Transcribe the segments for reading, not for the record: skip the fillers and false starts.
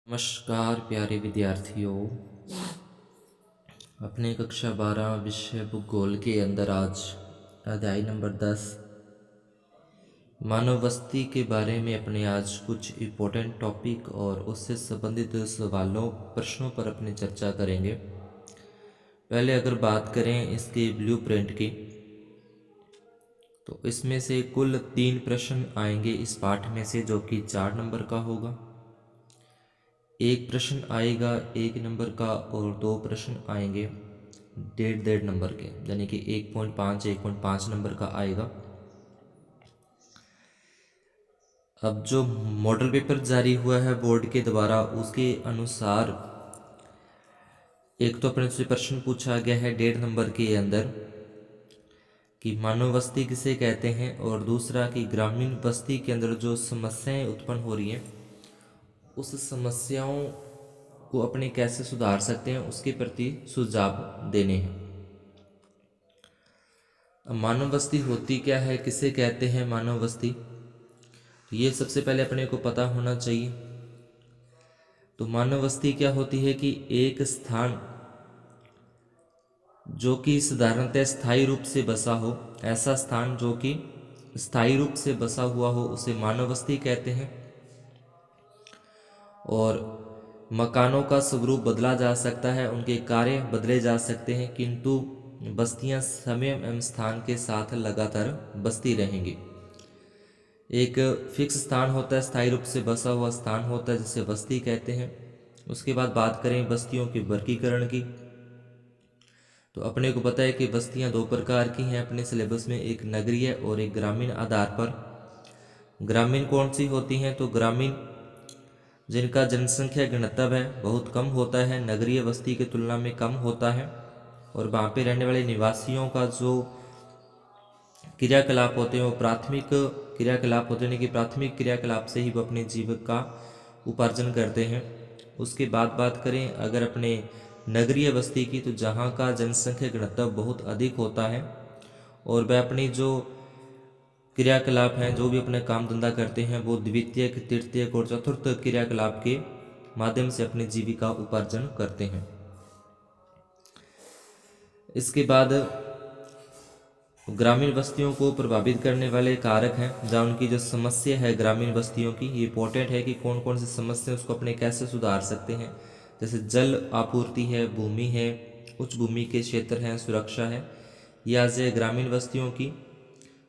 नमस्कार प्यारे विद्यार्थियों। अपने कक्षा 12 विषय भूगोल के अंदर आज अध्याय नंबर 10 मानव बस्ती के बारे में अपने आज कुछ इम्पोर्टेंट टॉपिक और उससे संबंधित सवालों प्रश्नों पर अपनी चर्चा करेंगे। पहले अगर बात करें इसके ब्लूप्रिंट की, तो इसमें से कुल 3 प्रश्न आएंगे इस पाठ में से, जो कि 4 नंबर का होगा। एक प्रश्न आएगा 1 नंबर का और 2 प्रश्न आएंगे 1.5 नंबर के, यानी कि 1.5 नंबर का आएगा। अब जो मॉडल पेपर जारी हुआ है बोर्ड के द्वारा, उसके अनुसार एक तो अपने से प्रश्न पूछा गया है 1.5 नंबर के अंदर कि मानव बस्ती किसे कहते हैं, और दूसरा कि ग्रामीण बस्ती के अंदर जो समस्याएं उत्पन्न हो रही हैं उस समस्याओं को अपने कैसे सुधार सकते हैं उसके प्रति सुझाव देने हैं। अब मानव बस्ती होती क्या है, किसे कहते हैं मानव बस्ती, तो ये सबसे पहले अपने को पता होना चाहिए। तो मानव बस्ती क्या होती है कि एक स्थान जो कि साधारणतः स्थायी रूप से बसा हो, ऐसा स्थान जो कि स्थायी रूप से बसा हुआ हो उसे मानव बस्ती कहते हैं। और मकानों का स्वरूप बदला जा सकता है, उनके कार्य बदले जा सकते हैं, किंतु बस्तियां समय एवं स्थान के साथ लगातार बसती रहेंगी। एक फिक्स स्थान होता है, स्थायी रूप से बसा हुआ स्थान होता है, जिसे बस्ती कहते हैं। उसके बाद बात करें बस्तियों के वर्गीकरण की, तो अपने को पता है कि बस्तियां 2 प्रकार की हैं अपने सिलेबस में, एक नगरीय और एक ग्रामीण आधार पर। ग्रामीण कौन सी होती हैं, तो ग्रामीण जिनका जनसंख्या घनत्व है बहुत कम होता है, नगरीय बस्ती की तुलना में कम होता है, और वहाँ पे रहने वाले निवासियों का जो क्रियाकलाप होते हैं वो प्राथमिक क्रियाकलाप होते हैं, यानी कि प्राथमिक क्रियाकलाप से ही वो अपने जीविका उपार्जन करते हैं। उसके बाद बात करें अगर अपने नगरीय बस्ती की, तो जहाँ का जनसंख्या घनत्व बहुत अधिक होता है और वह अपनी जो क्रियाकलाप हैं, जो भी अपने काम धंधा करते हैं, वो द्वितीयक, तृतीयक और चतुर्थ क्रियाकलाप के माध्यम से अपनी जीविका उपार्जन करते हैं। इसके बाद ग्रामीण बस्तियों को प्रभावित करने वाले कारक हैं, जहाँ उनकी जो समस्या है ग्रामीण बस्तियों की, ये इंपॉर्टेंट है कि कौन कौन सी समस्या उसको अपने कैसे सुधार सकते हैं। जैसे जल आपूर्ति है, भूमि है, उच्च भूमि के क्षेत्र हैं, सुरक्षा है, ये आ जाए ग्रामीण बस्तियों की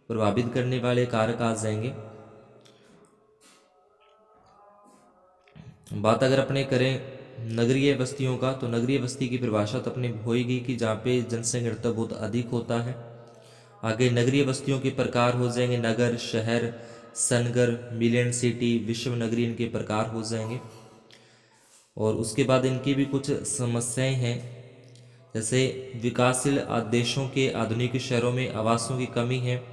प्रभावित करने वाले कारक आ जाएंगे। बात अगर अपने करें नगरीय बस्तियों का, तो नगरीय बस्ती की परिभाषा तो अपनी होगी कि जहाँ पे जनसंख्या घनत्व बहुत अधिक होता है। आगे नगरीय बस्तियों के प्रकार हो जाएंगे, नगर, शहर, सनगर, मिलियन सिटी, विश्व नगरी, इनके प्रकार हो जाएंगे। और उसके बाद इनकी भी कुछ समस्याएं हैं, जैसे विकासशील देशों के आधुनिक शहरों में आवासों की कमी है,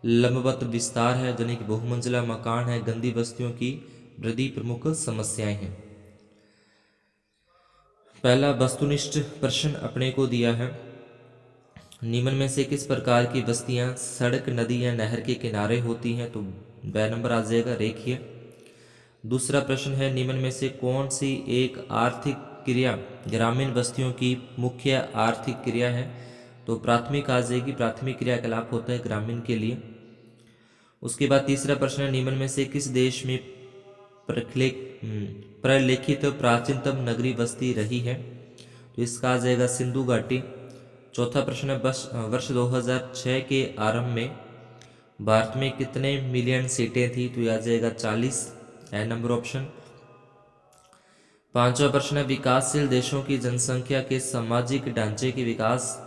लंबवत विस्तार है, यानी कि बहुमंजिला मकान है, गंदी बस्तियों की वृद्धि प्रमुख समस्याएं हैं। पहला वस्तुनिष्ठ प्रश्न अपने को दिया है, निम्न में से किस प्रकार की बस्तियां सड़क, नदी या नहर के किनारे होती हैं, तो ब नंबर आ जाएगा रेखीय। दूसरा प्रश्न है, निम्न में से कौन सी एक आर्थिक क्रिया ग्रामीण बस्तियों की मुख्य आर्थिक क्रिया है, तो प्राथमिक आ जाएगी, प्राथमिक क्रियाकलाप होता है ग्रामीण के लिए। उसके बाद तीसरा प्रश्न है, निम्न में से किस देश में प्रलेखित प्राचीनतम नगरी बस्ती रही है, तो इसका आ जाएगा सिंधु घाटी। चौथा प्रश्न है, वर्ष 2006 के आरंभ में भारत में कितने मिलियन सीटें थी, तो यह आ जाएगा 40, है नंबर ऑप्शन। पांचवा प्रश्न है, विकासशील देशों की जनसंख्या के सामाजिक ढांचे के विकास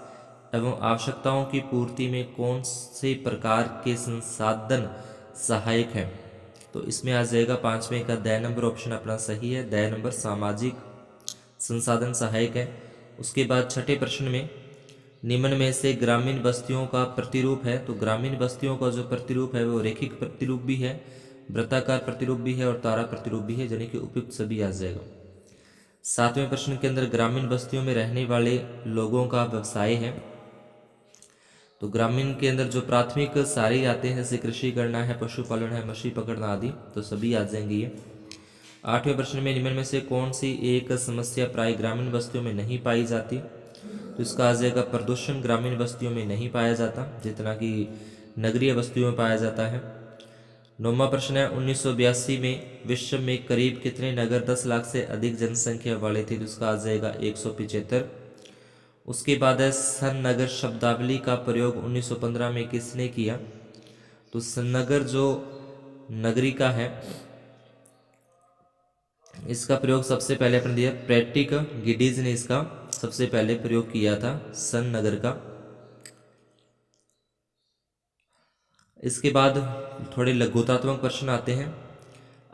एवं आवश्यकताओं की पूर्ति में कौन से प्रकार के संसाधन सहायक हैं, तो इसमें आ जाएगा पांचवें का द नंबर ऑप्शन अपना सही है, द नंबर सामाजिक संसाधन सहायक है। उसके बाद छठे प्रश्न में, निम्न में से ग्रामीण बस्तियों का प्रतिरूप है, तो ग्रामीण बस्तियों का जो प्रतिरूप है वो रेखिक प्रतिरूप भी है, वृत्ताकार प्रतिरूप भी है और तारा प्रतिरूप भी है, यानी कि उपयुक्त सभी आ जाएगा। सातवें प्रश्न के अंदर ग्रामीण बस्तियों में रहने वाले लोगों का व्यवसाय है, तो ग्रामीण के अंदर जो प्राथमिक सारे आते हैं, जैसे कृषि करना है, पशुपालन है, मछली पकड़ना आदि, तो सभी आ जाएंगे ये। 8वें प्रश्न में निम्न में से कौन सी एक समस्या प्राय ग्रामीण बस्तियों में नहीं पाई जाती? तो इसका आ जाएगा प्रदूषण ग्रामीण बस्तियों में नहीं पाया जाता जितना कि नगरीय बस्तियों में पाया जाता है। 9वां प्रश्न है 1982 में विश्व में करीब कितने नगर 10 लाख से अधिक जनसंख्या वाले थे? तो इसका आ जाएगा 175। उसके बाद है सन नगर शब्दावली का प्रयोग 1915 में किसने किया? तो सन नगर जो नगरी का है इसका प्रयोग सबसे पहले अपने दिया प्रेटिक गिडीज ने इसका सबसे पहले प्रयोग किया था सन नगर का। इसके बाद थोड़े लघुतात्मक प्रश्न आते हैं।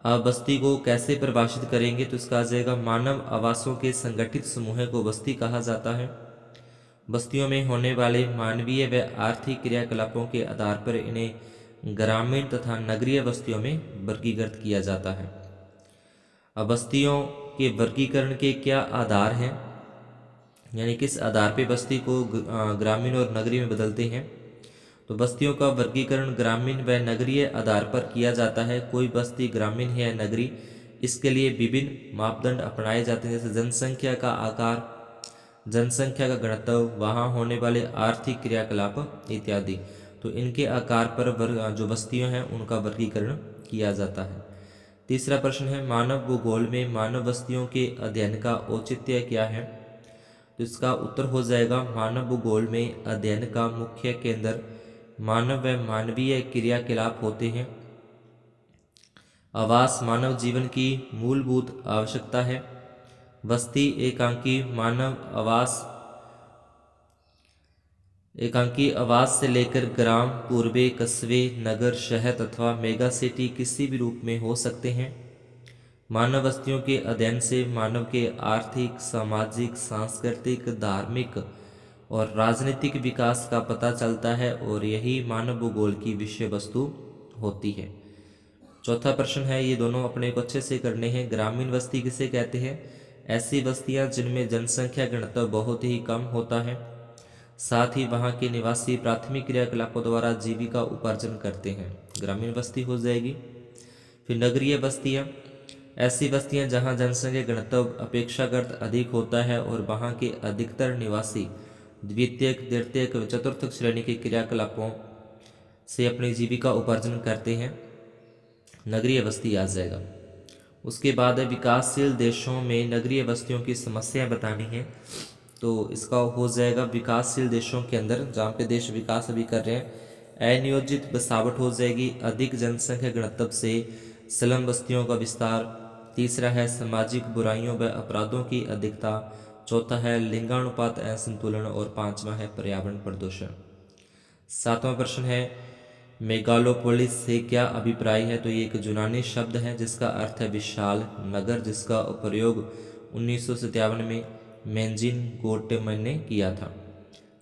आप बस्ती को कैसे परिभाषित करेंगे? तो इसका आ जाएगा मानव आवासों के संगठित समूह को बस्ती कहा जाता है। बस्तियों में होने वाले मानवीय व आर्थिक क्रियाकलापों के आधार पर इन्हें ग्रामीण तथा नगरीय बस्तियों में वर्गीकृत किया जाता है। अब बस्तियों के वर्गीकरण के क्या आधार हैं, यानी किस आधार पे बस्ती को ग्रामीण और नगरीय में बदलते हैं? तो बस्तियों का वर्गीकरण ग्रामीण व नगरीय आधार पर किया जाता है। कोई बस्ती ग्रामीण है या नगरी, इसके लिए विभिन्न मापदंड अपनाए जाते हैं, जैसे जनसंख्या का आकार, जनसंख्या का घनत्व, वहाँ होने वाले आर्थिक क्रियाकलाप इत्यादि। तो इनके आकार पर जो बस्तियां हैं उनका वर्गीकरण किया जाता है। तीसरा प्रश्न है मानव भूगोल में मानव बस्तियों के अध्ययन का औचित्य क्या है? तो इसका उत्तर हो जाएगा मानव भूगोल में अध्ययन का मुख्य केंद्र मानव व मानवीय क्रियाकलाप होते हैं। आवास मानव जीवन की मूलभूत आवश्यकता है। बस्ती एकांकी मानव आवास एकांकी आवास से लेकर ग्राम, पूर्वे, कस्बे, नगर, शहर अथवा मेगा सिटी किसी भी रूप में हो सकते हैं। मानव बस्तियों के अध्ययन से मानव के आर्थिक, सामाजिक, सांस्कृतिक, धार्मिक और राजनीतिक विकास का पता चलता है और यही मानव भूगोल की विषय वस्तु होती है। चौथा प्रश्न है, ये दोनों अपने को अच्छे से करने हैं। ग्रामीण बस्ती किसे कहते हैं? ऐसी बस्तियां जिनमें जनसंख्या घनत्व बहुत ही कम होता है, साथ ही वहां के निवासी प्राथमिक क्रियाकलापों द्वारा जीविका उपार्जन करते हैं, ग्रामीण बस्ती हो जाएगी। फिर नगरीय बस्तियां, ऐसी बस्तियां जहां जनसंख्या घनत्व अपेक्षाकृत अधिक होता है और वहां के अधिकतर निवासी द्वितीयक, तृतीयक व चतुर्थक श्रेणी के क्रियाकलापों से अपनी जीविका उपार्जन करते हैं, नगरीय बस्ती आ जाएगा। उसके बाद है विकासशील देशों में नगरीय बस्तियों की समस्याएं बतानी है। तो इसका हो जाएगा विकासशील देशों के अंदर जहाँ पे देश विकास अभी कर रहे हैं, अनियोजित बसावट हो जाएगी, अधिक जनसंख्या घनत्व से स्लम बस्तियों का विस्तार। तीसरा है सामाजिक बुराइयों व अपराधों की अधिकता। चौथा है लिंगानुपात असंतुलन और पांचवा है पर्यावरण प्रदूषण। सातवां प्रश्न है मेगालोपोलिस से क्या अभिप्राय है? तो ये एक यूनानी शब्द है जिसका अर्थ है विशाल नगर, जिसका प्रयोग 1957 में मेंजिन गोटेमन ने किया था।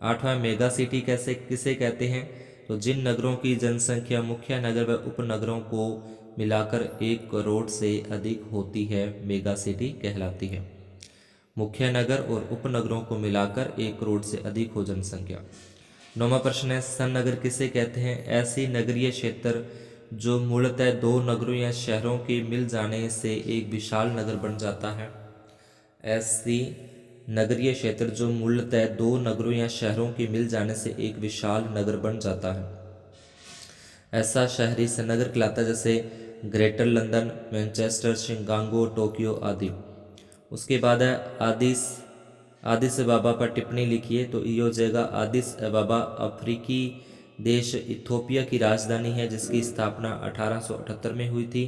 आठवां मेगा सिटी कैसे किसे कहते हैं? तो जिन नगरों की जनसंख्या मुख्य नगर व उपनगरों को मिलाकर 1 करोड़ से अधिक होती है मेगा सिटी कहलाती है। मुख्य नगर और उपनगरों को मिलाकर 1 करोड़ से अधिक हो जनसंख्या। 9वां प्रश्न है सन नगर किसे कहते हैं? ऐसी नगरीय क्षेत्र जो मूलतः 2 नगरों या शहरों के मिल जाने से एक विशाल नगर बन जाता है। ऐसी नगरीय क्षेत्र जो मूलतः 2 नगरों या शहरों के मिल जाने से एक विशाल नगर बन जाता है, ऐसा शहरी नगर कहलाता है, जैसे greater London, Manchester, Chicago, Tokyo आदि। उसके बाद है आदिस अबाबा पर टिप्पणी लिखिए। तो ये हो जाएगा आदिस अबाबा अफ्रीकी देश इथोपिया की राजधानी है जिसकी स्थापना 1878 में हुई थी।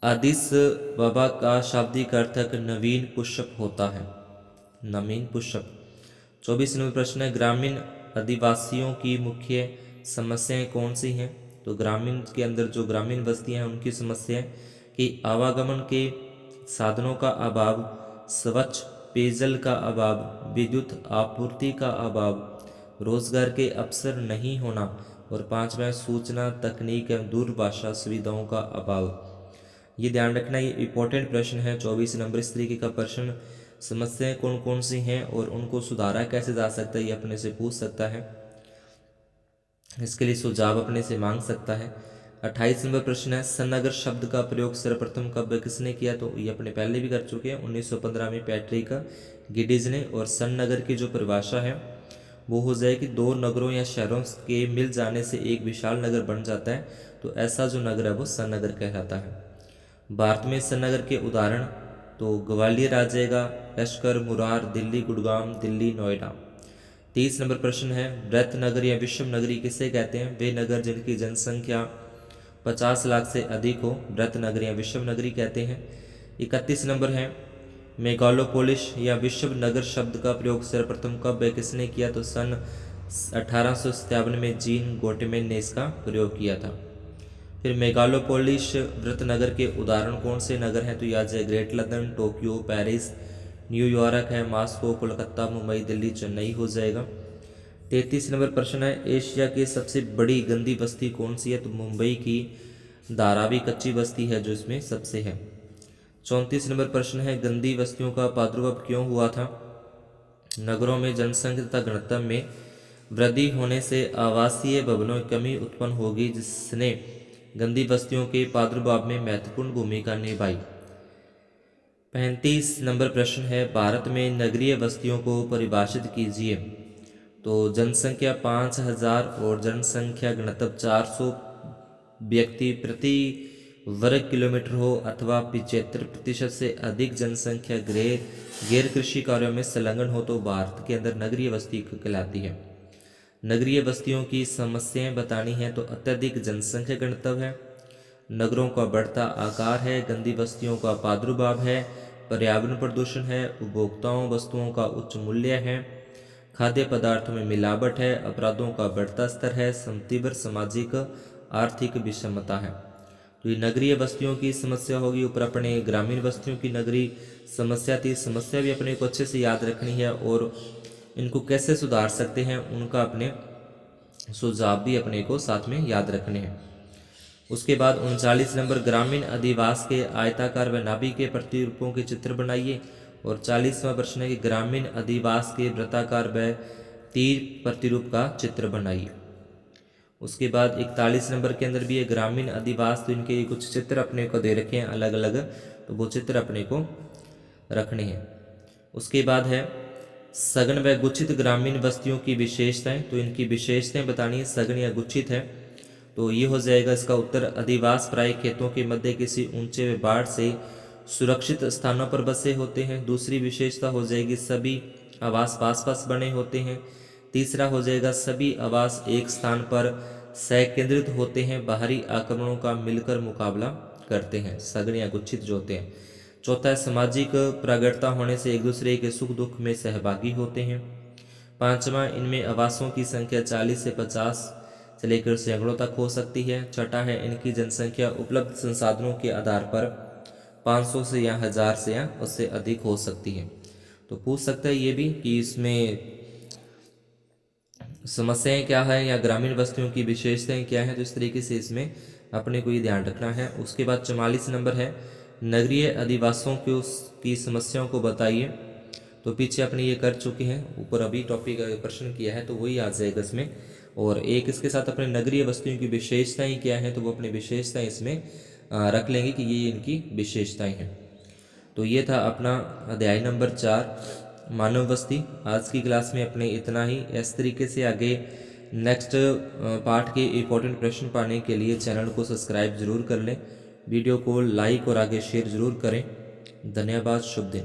आदिस अबाबा का शाब्दिक अर्थ नवीन पुष्प होता है, नवीन पुष्प। 24 नंबर प्रश्न है ग्रामीण आदिवासियों की मुख्य समस्याएं कौन सी हैं? तो ग्रामीण के अंदर जो ग्रामीण बस्तियां हैं उनकी समस्याएं कि आवागमन के साधनों का अभाव, स्वच्छ पेयजल का अभाव, विद्युत आपूर्ति का अभाव, रोजगार के अवसर नहीं होना और पांचवा सूचना तकनीक एवं दूरभाषा सुविधाओं का अभाव। ये ध्यान रखना, ये इंपॉर्टेंट प्रश्न है। 24 नंबर इस तरीके का प्रश्न समस्याएं कौन कौन सी हैं और उनको सुधारा कैसे जा सकता है ये अपने से पूछ सकता है, इसके लिए सुझाव अपने से मांग सकता है। 28 नंबर प्रश्न है, सन्नगर शब्द का प्रयोग सर्वप्रथम कब किसने किया? तो ये अपने पहले भी कर चुके हैं, 1915 में पैट्रिक गिडिज ने। और सन्नगर की जो परिभाषा है वो हो जाएगी, दो नगरों या शहरों के मिल जाने से एक विशाल नगर बन जाता है, तो ऐसा जो नगर है वो सन्नगर कहलाता है। भारत में सन्नगर के उदाहरण तो ग्वालियर आ जाएगा, लश्कर, मुरार, दिल्ली, गुड़गांव, दिल्ली, नोएडा। 30 नंबर प्रश्न है, वृत्त नगर या विश्व नगरी किसे कहते हैं? वे नगर जिनकी जनसंख्या 50 लाख से अधिक हो वृत्त नगर या विश्व नगरी कहते हैं। 31 नंबर है, मेगालोपोलिस या विश्व नगर शब्द का प्रयोग सर्वप्रथम कब किसने किया? तो सन 1857 में जीन गोटेमेन ने इसका प्रयोग किया था। फिर मेगालोपोलिस वृत्त नगर के उदाहरण कौन से नगर हैं? तो याद है great London, Tokyo, Paris, New York है, मॉस्को, कोलकाता, मुंबई, दिल्ली, चेन्नई हो जाएगा। 33 नंबर प्रश्न है, एशिया की सबसे बड़ी गंदी बस्ती कौन सी है? तो मुंबई की धारावी कच्ची बस्ती है जो इसमें सबसे है। 34 नंबर प्रश्न है, गंदी बस्तियों का प्रादुर्भाव क्यों हुआ था? नगरों में जनसंख्या तथा घनत्व में वृद्धि होने से आवासीय भवनों की कमी उत्पन्न होगी, जिसने गंदी बस्तियों के प्रादुर्भाव में महत्वपूर्ण भूमिका निभाई। 35 नंबर प्रश्न है, भारत में नगरीय बस्तियों को परिभाषित कीजिए। तो जनसंख्या 5000 और जनसंख्या घनत्व 400 व्यक्ति प्रति वर्ग किलोमीटर हो, अथवा 75% से अधिक जनसंख्या गैर कृषि कार्यों में संलग्न हो, तो भारत के अंदर नगरीय बस्ती कहलाती है। नगरीय बस्तियों की समस्याएं बतानी है तो अत्यधिक जनसंख्या घनत्व है, नगरों का बढ़ता आकार है, गंदी बस्तियों का प्रादुर्भाव है, पर्यावरण प्रदूषण है, उपभोक्ताओं वस्तुओं का उच्च मूल्य है, खाद्य पदार्थों में मिलावट है, अपराधों का बढ़ता स्तर है, तीव्र सामाजिक आर्थिक विषमता है। तो ये नगरीय बस्तियों की समस्या होगी। ऊपर अपने ग्रामीण बस्तियों की नगरीय समस्या थी, समस्या भी अपने को अच्छे से याद रखनी है और इनको कैसे सुधार सकते हैं उनका अपने सुझाव भी अपने को साथ में याद रखने हैं। उसके बाद 39 नंबर, ग्रामीण अधिवास के आयताकार व नाभि के प्रतिरूपों के चित्र बनाइए। और 40वां प्रश्न है कि ग्रामीण अधिवास के वृत्ताकार व तीर प्रतिरूप का चित्र बनाइए। उसके बाद 41 नंबर के अंदर भी है ग्रामीण अधिवास, तो इनके कुछ चित्र अपने को दे रखे हैं अलग अलग, तो वो चित्र अपने को रखने हैं। उसके बाद है सघन व गुच्छित ग्रामीण बस्तियों की विशेषताएं, तो इनकी विशेषताएं बतानी है। सघन या गुच्छित है तो ये हो जाएगा इसका उत्तर, अधिवास प्राय खेतों के मध्य किसी ऊंचे व बाढ़ से सुरक्षित स्थानों पर बसे होते हैं। दूसरी विशेषता हो जाएगी सभी आवास पास पास बने होते हैं। तीसरा हो जाएगा सभी आवास एक स्थान पर संकेंद्रित होते हैं, बाहरी आक्रमणों का मिलकर मुकाबला करते हैं, सघन या गुच्छित जो होते हैं। चौथा है सामाजिक प्रगड़ता होने से एक दूसरे के सुख दुख में सहभागी होते हैं। पांचवा, इनमें आवासों की संख्या 40 से 50 से लेकर सैकड़ों तक हो सकती है। छठा है इनकी जनसंख्या उपलब्ध संसाधनों के आधार पर 500 से या 1000 से या उससे अधिक हो सकती है। तो पूछ सकता है ये भी कि इसमें समस्याएं क्या है या ग्रामीण बस्तियों की विशेषताएं क्या है, तो इस तरीके से इसमें अपने को ये ध्यान रखना है। उसके बाद 44 नंबर है नगरीय अधिवासियों की समस्याओं को बताइए। तो पीछे अपने ये कर चुके हैं, ऊपर अभी टॉपिक प्रश्न किया है तो वही आ जाएगा इसमें। और एक इसके साथ अपने नगरीय बस्तियों की विशेषताएं क्या हैं, तो वो अपनी विशेषताएं इसमें रख लेंगे कि ये इनकी विशेषताएं हैं। तो ये था अपना अध्याय नंबर 4 मानव बस्ती। आज की क्लास में अपने इतना ही। इस तरीके से आगे नेक्स्ट पार्ट के इम्पोर्टेंट प्रश्न पाने के लिए चैनल को सब्सक्राइब जरूर कर लें, वीडियो को लाइक और आगे शेयर जरूर करें। धन्यवाद, शुभ दिन।